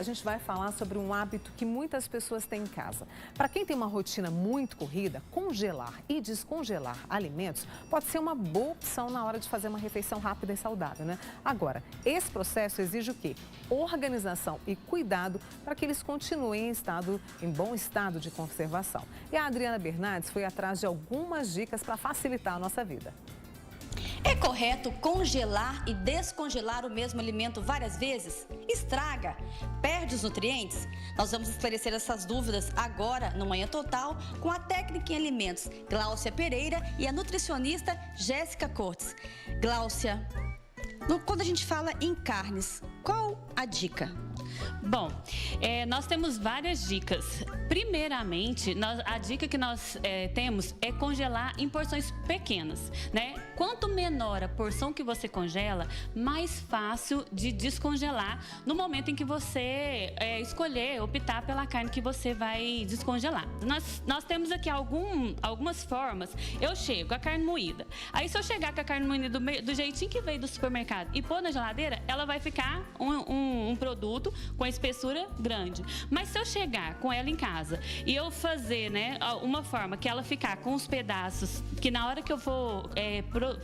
a gente vai falar sobre um hábito que muitas pessoas têm em casa. Para quem tem uma rotina muito corrida, congelar e descongelar alimentos pode ser uma boa opção na hora de fazer uma refeição rápida e saudável, né? Agora, esse processo exige o quê? Organização e cuidado para que eles continuem em bom estado de conservação. E a Adriana Bernardes foi atrás de algumas dicas para facilitar a nossa vida. É correto congelar e descongelar o mesmo alimento várias vezes? Estraga? Perde os nutrientes? Nós vamos esclarecer essas dúvidas agora no Manhã Total com a técnica em alimentos Gláucia Pereira e a nutricionista Jéssica Cortes. Gláucia, quando a gente fala em carnes, qual a dica? Bom, nós temos várias dicas. Primeiramente, a dica que nós temos é congelar em porções pequenas, né? Quanto menor a porção que você congela, mais fácil de descongelar no momento em que você optar pela carne que você vai descongelar. Nós temos aqui algumas formas. Eu chego com a carne moída. Aí, se eu chegar com a carne moída do jeitinho que veio do supermercado e pôr na geladeira, ela vai ficar um produto com espessura grande. Mas se eu chegar com ela em casa e eu fazer, né, uma forma que ela ficar com os pedaços, que na hora que eu for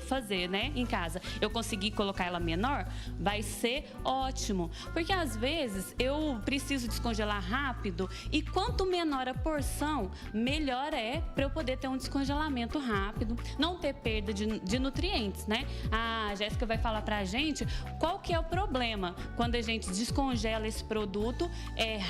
fazer, né, em casa, eu conseguir colocar ela menor, vai ser ótimo. Porque às vezes eu preciso descongelar rápido e quanto menor a porção, melhor é para eu poder ter um descongelamento rápido, não ter perda de nutrientes, né? A Jéssica vai falar pra gente qual que é o problema quando a gente descongela esse produto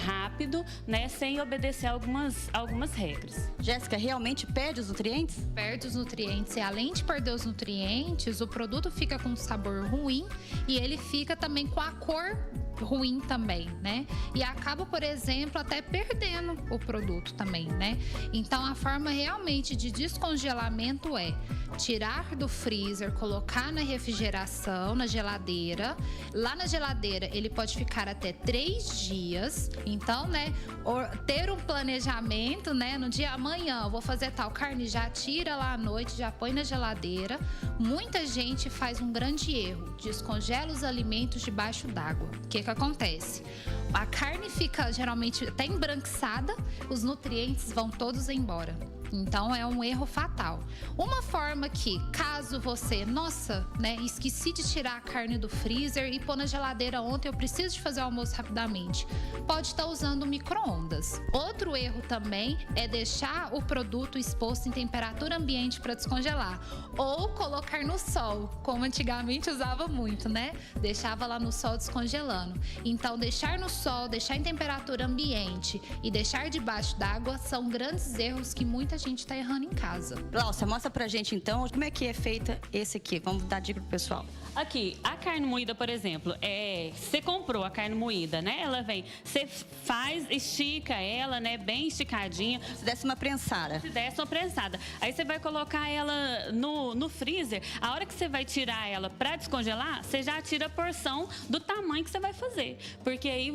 rápido, né, sem obedecer algumas regras. Jéssica, realmente perde os nutrientes? Perde os nutrientes e além de perder os nutrientes, o produto fica com um sabor ruim e ele fica também com a cor ruim também, né? E acaba, por exemplo, até perdendo o produto também, né? Então, a forma realmente de descongelamento é tirar do freezer, colocar na refrigeração, na geladeira. Lá na geladeira, ele pode ficar até 3 dias. Então, né, ter um planejamento, né? No dia amanhã, eu vou fazer tal carne, já tira lá à noite, já põe na geladeira. Muita gente faz um grande erro, descongela os alimentos debaixo d'água. O que acontece? A carne fica geralmente até embranquiçada, os nutrientes vão todos embora. Então é um erro fatal. Uma forma que, caso você, esqueci de tirar a carne do freezer e pôr na geladeira ontem, eu preciso de fazer o almoço rapidamente, pode estar usando micro-ondas. Outro erro também é deixar o produto exposto em temperatura ambiente para descongelar ou colocar no sol, como antigamente usava muito, né? Deixava lá no sol descongelando. Então, deixar no sol, deixar em temperatura ambiente e deixar debaixo d'água são grandes erros que muita gente está errando em casa. Gláucia, mostra pra gente então como é que é feita esse aqui. Vamos dar dica pro pessoal. Aqui, a carne moída, por exemplo, você comprou a carne moída, né? Ela vem, você estica ela, né? Bem esticadinha. Se desse uma prensada. Aí você vai colocar ela no freezer. A hora que você vai tirar ela pra descongelar, você já tira a porção do tamanho que você vai fazer. Porque aí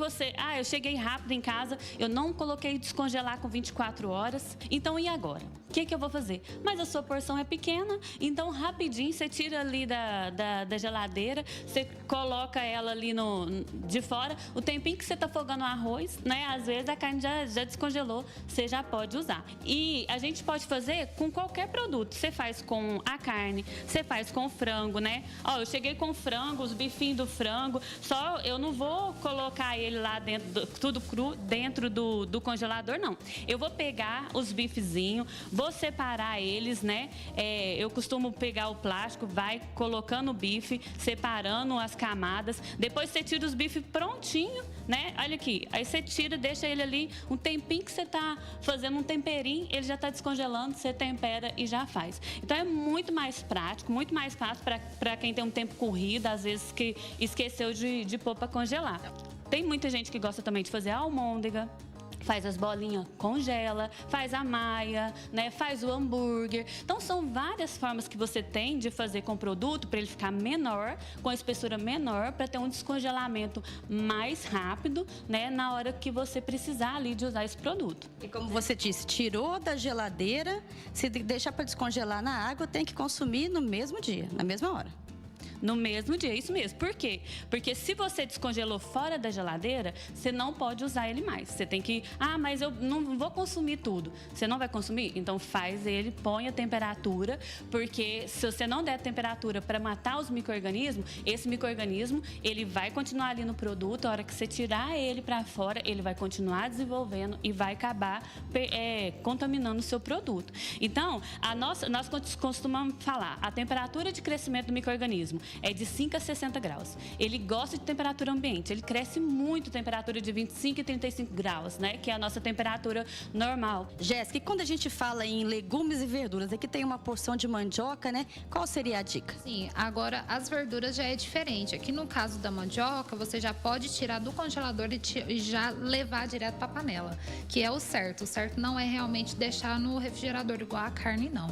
eu cheguei rápido em casa, eu não coloquei descongelar com 24 horas. Então, e agora? O que eu vou fazer? Mas a sua porção é pequena, então rapidinho você tira ali da geladeira, você coloca ela ali de fora, o tempinho que você tá fogando o arroz, né? Às vezes a carne já descongelou, você já pode usar. E a gente pode fazer com qualquer produto. Você faz com a carne, você faz com o frango, né? Ó, eu cheguei com frango, os bifinhos do frango, só eu não vou colocar ele lá dentro, tudo cru, dentro do congelador, não. Eu vou pegar os bifezinhos, vou separar eles, né? Eu costumo pegar o plástico, vai colocando o bife, separando as camadas. Depois você tira os bifes prontinho, né? Olha aqui. Aí você tira, deixa ele ali um tempinho que você tá fazendo um temperinho, ele já tá descongelando, você tempera e já faz. Então é muito mais prático, muito mais fácil para quem tem um tempo corrido, às vezes que esqueceu de pôr para congelar. Tem muita gente que gosta também de fazer almôndega. Faz as bolinhas, congela, faz a maia, né? Faz o hambúrguer. Então, são várias formas que você tem de fazer com o produto para ele ficar menor, com a espessura menor, para ter um descongelamento mais rápido, né? Na hora que você precisar ali de usar esse produto. E como você disse, tirou da geladeira, se deixar para descongelar na água, tem que consumir no mesmo dia, na mesma hora. No mesmo dia, isso mesmo. Por quê? Porque se você descongelou fora da geladeira, você não pode usar ele mais. Você tem que, mas eu não vou consumir tudo. Você não vai consumir? Então faz ele, põe a temperatura, porque se você não der temperatura para matar os micro-organismos, esse micro-organismo, ele vai continuar ali no produto, a hora que você tirar ele para fora, ele vai continuar desenvolvendo e vai acabar contaminando o seu produto. Então, nós costumamos falar, a temperatura de crescimento do micro-organismo é de 5 a 60 graus. Ele gosta de temperatura ambiente, ele cresce muito temperatura de 25 e 35 graus, né? Que é a nossa temperatura normal. Jéssica, e quando a gente fala em legumes e verduras, aqui tem uma porção de mandioca, né? Qual seria a dica? Sim, agora as verduras já é diferente. Aqui no caso da mandioca, você já pode tirar do congelador e já levar direto para a panela, que é o certo. O certo não é realmente deixar no refrigerador igual a carne, não.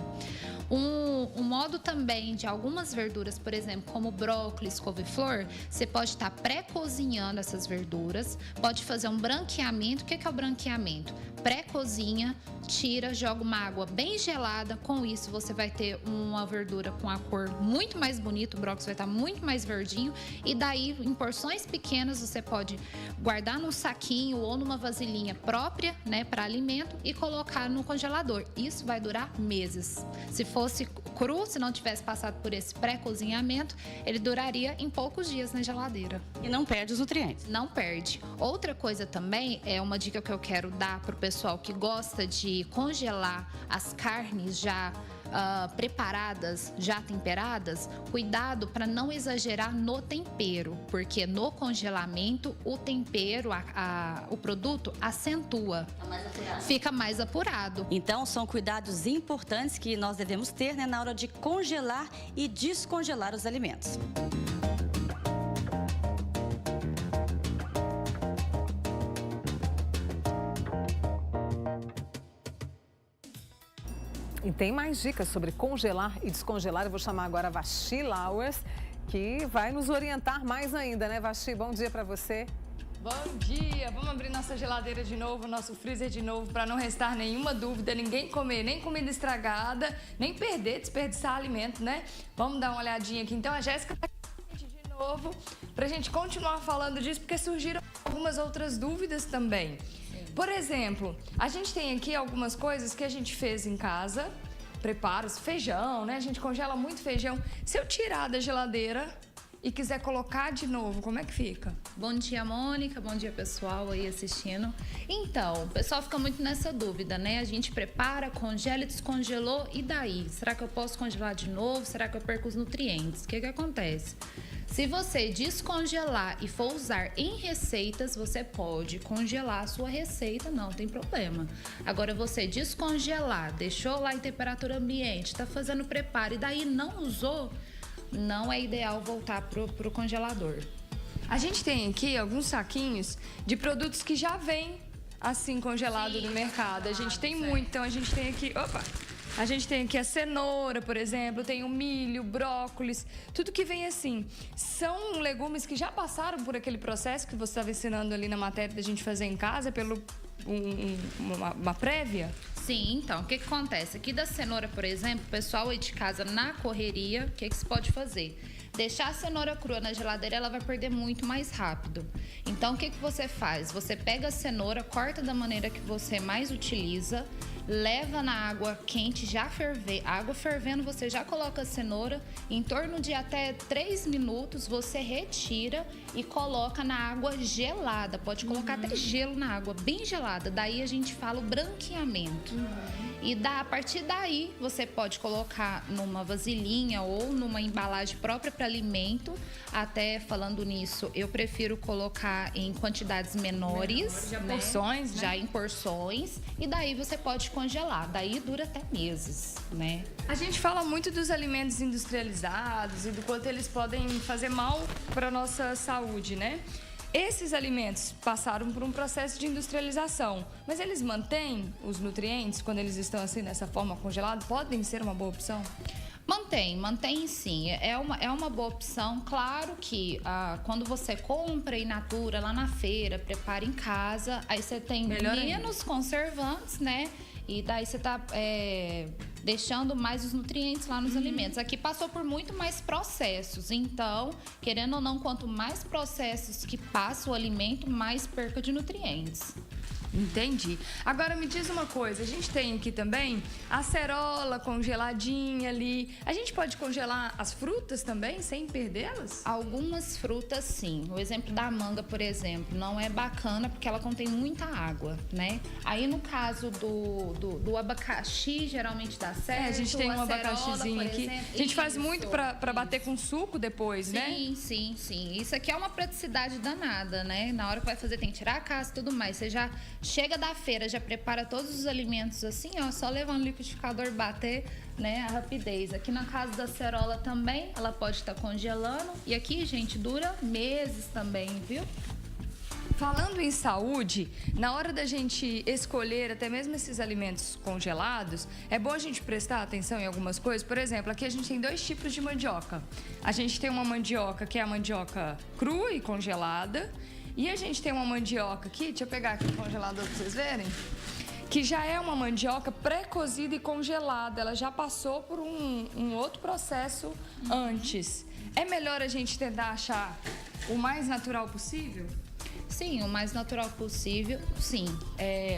Um modo também de algumas verduras, por exemplo, como brócolis, couve-flor, você pode estar pré-cozinhando essas verduras, pode fazer um branqueamento. O que é o branqueamento? Pré-cozinha, tira, joga uma água bem gelada. Com isso, você vai ter uma verdura com a cor muito mais bonita, o brócolis vai estar muito mais verdinho. E daí, em porções pequenas, você pode guardar num saquinho ou numa vasilhinha própria, né, para alimento e colocar no congelador. Isso vai durar meses. Se fosse cru, se não tivesse passado por esse pré-cozinhamento, ele duraria em poucos dias na geladeira. E não perde os nutrientes. Não perde. Outra coisa também, é uma dica que eu quero dar para o pessoal que gosta de congelar as carnes já preparadas, já temperadas. Cuidado para não exagerar no tempero, porque no congelamento o tempero, o produto acentua, fica mais apurado. Então são cuidados importantes que nós devemos ter, né, na hora de congelar e descongelar os alimentos. E tem mais dicas sobre congelar e descongelar. Eu vou chamar agora a Vashi Lauers, que vai nos orientar mais ainda, né, Vashi? Bom dia para você. Bom dia! Vamos abrir nossa geladeira de novo, nosso freezer de novo, para não restar nenhuma dúvida, ninguém comer nem comida estragada, nem desperdiçar alimento, né? Vamos dar uma olhadinha aqui. Então, a Jéssica está aqui de novo para a gente continuar falando disso, porque surgiram algumas outras dúvidas também. Por exemplo, a gente tem aqui algumas coisas que a gente fez em casa, preparos, feijão, né? A gente congela muito feijão. Se eu tirar da geladeira e quiser colocar de novo, como é que fica? Bom dia, Mônica. Bom dia, pessoal aí assistindo. Então, o pessoal fica muito nessa dúvida, né? A gente prepara, congela e descongelou, e daí? Será que eu posso congelar de novo? Será que eu perco os nutrientes? O que acontece? Se você descongelar e for usar em receitas, você pode congelar a sua receita, não tem problema. Agora, você descongelar, deixou lá em temperatura ambiente, tá fazendo preparo e daí não usou, não é ideal voltar pro congelador. A gente tem aqui alguns saquinhos de produtos que já vêm assim congelado no mercado. A gente tem muito, então a gente tem aqui, a gente tem aqui a cenoura, por exemplo, tem o milho, brócolis, tudo que vem assim. São legumes que já passaram por aquele processo que você estava ensinando ali na matéria da gente fazer em casa, pelo uma prévia? Sim, então, o que acontece? Aqui da cenoura, por exemplo, o pessoal aí de casa na correria, o que se pode fazer? Deixar a cenoura crua na geladeira, ela vai perder muito mais rápido. Então, o que você faz? Você pega a cenoura, corta da maneira que você mais utiliza, leva na água quente, já ferver. A água fervendo, você já coloca a cenoura. Em torno de até 3 minutos, você retira e coloca na água gelada. Pode colocar até gelo na água, bem gelada. Daí a gente fala o branqueamento. E a partir daí, você pode colocar numa vasilhinha ou numa embalagem própria para alimento. Até falando nisso, eu prefiro colocar em quantidades menores. Já porções, né? Já em porções. E daí você pode congelar. Daí dura até meses, né? A gente fala muito dos alimentos industrializados e do quanto eles podem fazer mal para a nossa saúde, né? Esses alimentos passaram por um processo de industrialização, mas eles mantêm os nutrientes quando eles estão assim, dessa forma, congelado? Podem ser uma boa opção? Mantém sim. É uma boa opção. Claro que quando você compra in natura lá na feira, prepara em casa, aí você tem menos conservantes, né? E daí você tá deixando mais os nutrientes lá nos alimentos. Aqui passou por muito mais processos, então, querendo ou não, quanto mais processos que passa o alimento, mais perca de nutrientes. Entendi. Agora me diz uma coisa, a gente tem aqui também a acerola congeladinha ali. A gente pode congelar as frutas também, sem perdê-las? Algumas frutas, sim. O exemplo da manga, por exemplo, não é bacana porque ela contém muita água, né? Aí, no caso do abacaxi, geralmente dá certo. A gente tem um acerola, abacaxizinho aqui. exemplo. A gente faz muito para bater com suco depois, sim, né? Sim, sim. Isso aqui é uma praticidade danada, né? Na hora que vai fazer, tem que tirar a casca e tudo mais. Você já chega da feira, já prepara todos os alimentos assim, ó, só levar no liquidificador, bater, né, a rapidez. Aqui na casa da acerola também, ela pode estar congelando. E aqui, gente, dura meses também, viu? Falando em saúde, na hora da gente escolher até mesmo esses alimentos congelados, é bom a gente prestar atenção em algumas coisas. Por exemplo, aqui a gente tem 2 tipos de mandioca. A gente tem uma mandioca que é a mandioca crua e congelada. E a gente tem uma mandioca aqui, deixa eu pegar aqui o congelador para vocês verem, que já é uma mandioca pré-cozida e congelada. Ela já passou por um outro processo antes. É melhor a gente tentar achar o mais natural possível? Sim, o mais natural possível, sim.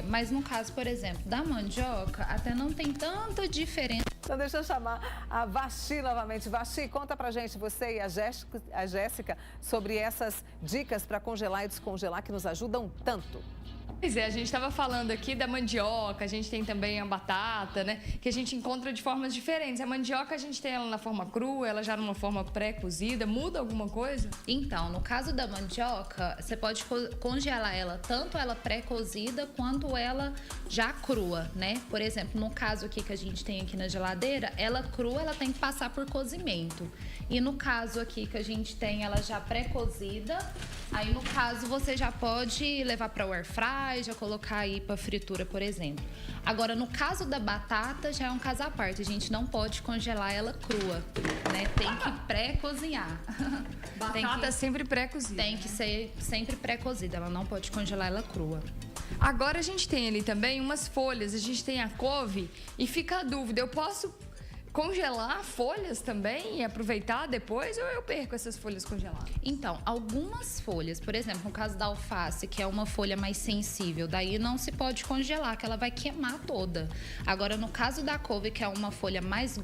Mas no caso, por exemplo, da mandioca, até não tem tanta diferença. Então deixa eu chamar a Vaxi novamente. Vaxi, conta pra gente, você e a Jéssica, sobre essas dicas para congelar e descongelar que nos ajudam tanto. Pois é, a gente estava falando aqui da mandioca, a gente tem também a batata, né? Que a gente encontra de formas diferentes. A mandioca a gente tem ela na forma crua, ela já numa forma pré-cozida. Muda alguma coisa? Então, no caso da mandioca, você pode congelar ela, tanto ela pré-cozida quanto ela já crua, né? Por exemplo, no caso aqui que a gente tem aqui na geladeira, ela crua, ela tem que passar por cozimento. E no caso aqui que a gente tem ela já pré-cozida, aí no caso você já pode levar para o air fry, já colocar aí para fritura, por exemplo. Agora, no caso da batata, já é um caso à parte. A gente não pode congelar ela crua, né? Tem que pré-cozinhar. Batata sempre pré-cozida. Tem que ser sempre pré-cozida, ela não pode congelar ela crua. Agora a gente tem ali também umas folhas, a gente tem a couve e fica a dúvida, eu posso congelar folhas também e aproveitar depois ou eu perco essas folhas congeladas? Então, algumas folhas, por exemplo, no caso da alface, que é uma folha mais sensível, daí não se pode congelar, que ela vai queimar toda. Agora, no caso da couve, que é uma folha mais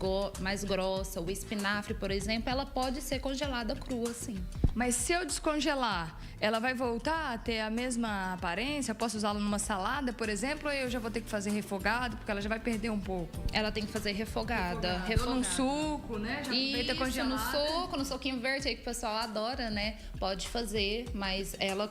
grossa, o espinafre, por exemplo, ela pode ser congelada crua, sim. Mas se eu descongelar, ela vai voltar a ter a mesma aparência? Eu posso usá-la numa salada, por exemplo, ou eu já vou ter que fazer refogado, porque ela já vai perder um pouco? Ela tem que fazer refogada. Ou num suco, né? Já aproveita congelada. No suquinho verde aí que o pessoal adora, né? Pode fazer, mas ela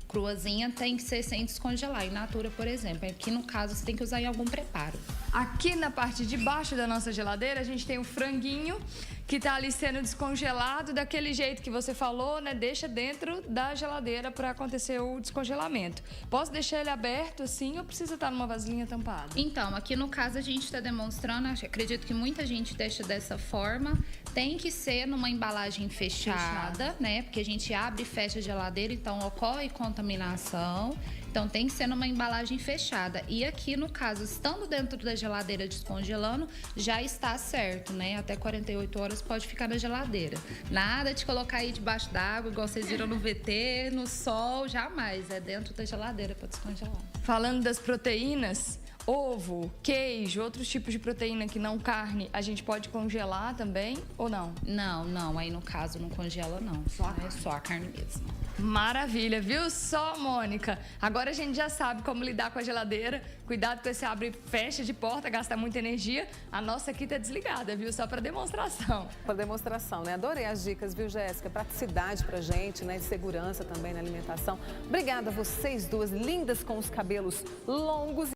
cruazinha tem que ser sem descongelar. In natura, por exemplo. Aqui no caso você tem que usar em algum preparo. Aqui na parte de baixo da nossa geladeira a gente tem o franguinho que tá ali sendo descongelado daquele jeito que você falou, né? Deixa dentro da geladeira para acontecer o descongelamento. Posso deixar ele aberto assim ou precisa estar numa vasilhinha tampada? Então, aqui no caso a gente está demonstrando, acredito que muita gente deixa dessa forma. Tem que ser numa embalagem fechada, né? Porque a gente abre e fecha a geladeira, então ocorre contaminação. Então tem que ser numa embalagem fechada. E aqui no caso, estando dentro da geladeira descongelando, já está certo, né? Até 48 horas pode ficar na geladeira. Nada de colocar aí debaixo d'água, igual vocês viram no VT, no sol, jamais. É dentro da geladeira para descongelar. Falando das proteínas, ovo, queijo, outros tipos de proteína que não carne, a gente pode congelar também ou não? Não. Aí no caso não congela não. É só a carne mesmo. Maravilha, viu só, Mônica? Agora a gente já sabe como lidar com a geladeira. Cuidado com esse abre e fecha de porta, gasta muita energia. A nossa aqui tá desligada, viu? Só para demonstração. Para demonstração, né? Adorei as dicas, viu, Jéssica? Praticidade pra gente, né? De segurança também na alimentação. Obrigada a vocês duas, lindas com os cabelos longos.